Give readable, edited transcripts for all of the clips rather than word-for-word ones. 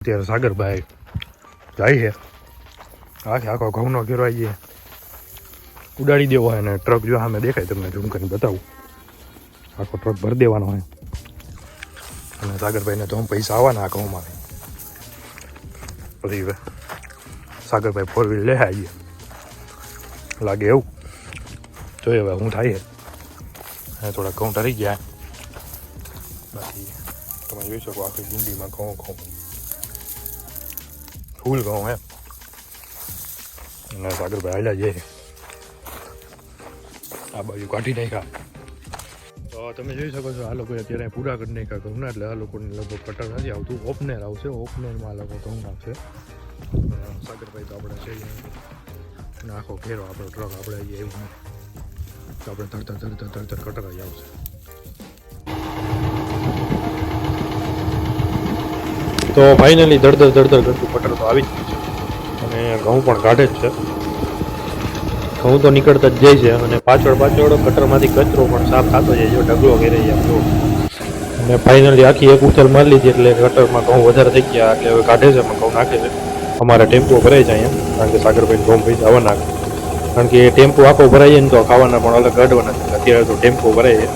અત્યારે સાગરભાઈ જાય છે આખો ઘઉંનો ઘેરો આવીએ ઉડાડી દેવો હોય અને ટ્રક જો સામે દેખાય તમને ઝૂમ કરીને બતાવું આખો ટ્રક ભરી દેવાનો હોય અને સાગરભાઈને તો પૈસા આવવાના આ ઘઉંમાં પછી હવે સાગરભાઈ ફોર વ્હીલ લે આવીએ લાગે એવું જોઈએ હવે હું થાય છે થોડા ઘઉં ઠરી ગયા બાકી તમે જોઈ શકો આખી ડુંડીમાં ઘઉં ફૂલ ઘઉં એમ અને સાગરભાઈ હાલ્યા જઈએ આ બાજુ કાઢી નાખ્યા તો તમે જોઈ શકો છો આ લોકો અત્યારે પૂરા કરી નાખ્યા ઘઉંના એટલે આ લોકોને લગભગ કટર નથી આવતું ઓપનેર આવશે ઓપનેરમાં આ લોકો ઘઉં આવશે સાગરભાઈ તો આપણે છે અને આખો ઘેરો આપણો ટ્રક આપણે આવીએ એવું તો આપણે તરતર કટર આવી આવશે તો ફાઇનલી દળદર કરતું કટર તો આવી જ ગયું છે અને ઘઉં પણ કાઢે જ છે ઘઉં તો નીકળતા જ જાય છે અને પાછળ કટરમાંથી કચરો પણ સાફ થતો જાય જો ઢગલો ઘેરાઈ જાય જો અને ફાઇનલી આખી એક ઉથલ મારી લીધી એટલે કટરમાં ઘઉં વધારે થઈ ગયા એટલે હવે કાઢે છે ઘઉં નાખે છે અમારે ટેમ્પો ભરાય છે અહીંયા કારણ કે સાગરભાઈ ઘઉં પૈસા આવવા નાખે કારણ કે ટેમ્પો આખો ભરાય ને તો ખાવાના પણ અલગ કાઢવાના છે અત્યારે તો ટેમ્પો ભરાય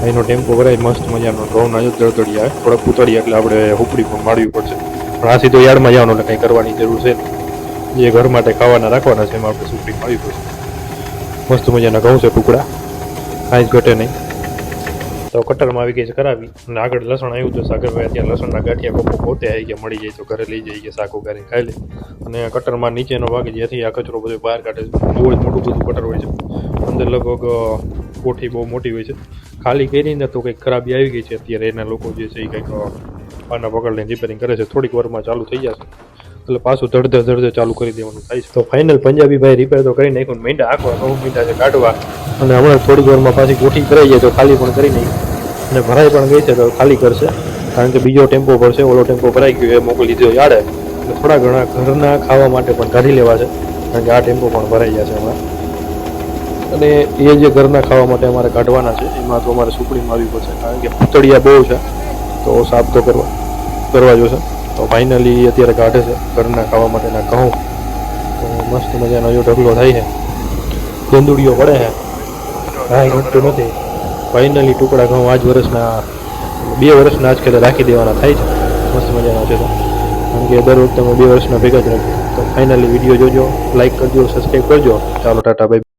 અહીંનો ટેમ્પો ભરાય મસ્ત મજાનો ઘઉંના જો દળદડી આવે થોડાક પૂતળી એટલે આપણે હુપડી પણ મારવી પડશે પણ આ સીધો યાર્ડમાં જવાનું એટલે કંઈ કરવાની જરૂર છે જે ઘર માટે ખાવાના રાખવાના છે એમાં આપણે સુપડી મારવી પડશે મસ્ત મજાના ઘઉં છે ટુકડા કાંઈ જ ઘટે નહીં તો કટરમાં આવી ગઈ છે કરાવી અને આગળ લસણ આવ્યું તો સાગરભાઈ અત્યારે લસણના ગાંઠિયા કપો પોતે આવી ગયા મળી જાય તો ઘરે લઈ જઈએ કે શાક ઉગારી ખાઈ લે અને કટરમાં નીચેનો ભાગ જ્યાંથી આ કચરો બધો બહાર કાઢે છે બહુ જ મોટું બધું કટર હોય છે અંદર લગભગ કોઠી બહુ મોટી હોય છે ખાલી કરીને તો કંઈક ખરાબી આવી ગઈ છે અત્યારે એના લોકો જે છે એ કંઈક પાના પકડીને રિપેરિંગ કરે છે થોડીક વારમાં ચાલુ થઈ જશે એટલે પાછું ધડધડ ચાલુ કરી દેવાનું થાય છે તો ફાઇનલ પંજાબી ભાઈ રિપેર તો કરી નાખ્યું મીંડા આખવા ઘઉં મીંડા છે કાઢવા અને હમણાં થોડીક વારમાં પાછી કોઠી કરાઈ જાય તો ખાલી પણ કરી નાખી અને ભરાઈ પણ ગઈ છે તો ખાલી કરશે કારણ કે બીજો ટેમ્પો ભરશે ઓલો ટેમ્પો ભરાઈ ગયો એ મોકલી દીધો યાડે એટલે થોડા ઘણા ઘરના ખાવા માટે પણ કાઢી લેવા છે કારણ કે આ ટેમ્પો પણ ભરાઈ જશે હમણાં અને એ જે ઘરના ખાવા માટે અમારે કાઢવાના છે એમાં તો અમારે સુપડીમાં આવવી પડશે કારણ કે પૂતળિયા બહુ છે તો સાફ તો કરવા જોશે તો ફાઇનલી અત્યારે કાઢે છે ઘરના ખાવા માટેના ઘઉં તો મસ્ત મજાનો જો ઢગલો થાય છે દંદુડીઓ પડે છે કાંઈ ઘટતું નથી ફાઇનલી ટુકડા ઘઉં આજ વર્ષના 2 વર્ષના આજ ખેતે રાખી દેવાના થાય છે મસ્ત મજાના છે તો કારણ કે દર વખતે અમે 2 વર્ષના ભેગા જ રાખીએ તો ફાઇનલી વિડીયો જોજો લાઇક કરજો સબસ્ક્રાઈબ કરજો ચાલો ટાટા બાય